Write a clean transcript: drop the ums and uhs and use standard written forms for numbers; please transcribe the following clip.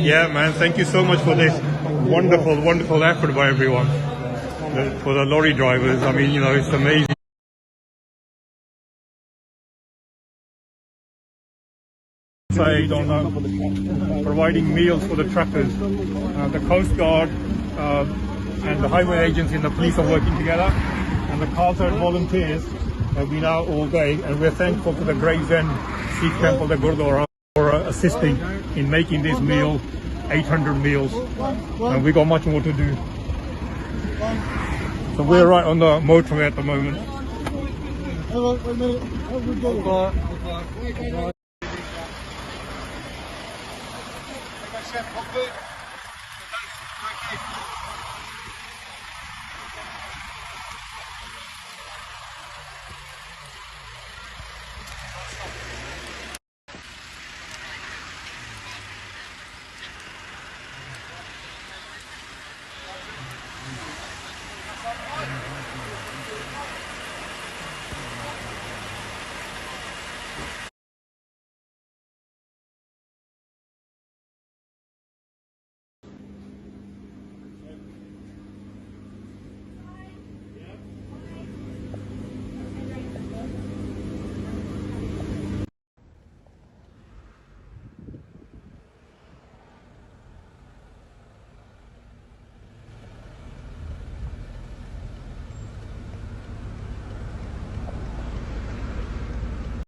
Yeah, man, thank you so much for this wonderful effort by everyone. For the lorry drivers, I mean, it's amazing. On providing meals for the truckers. The Coast Guard and the highway agents and the police are working together, and the Khalsa volunteers have been out all day, and we're thankful to the Gravesend Sikh Temple, the Gurdwara, for assisting in making this meal, 800 meals, and we got much more to do. So we're right on the motorway at the moment. Chef,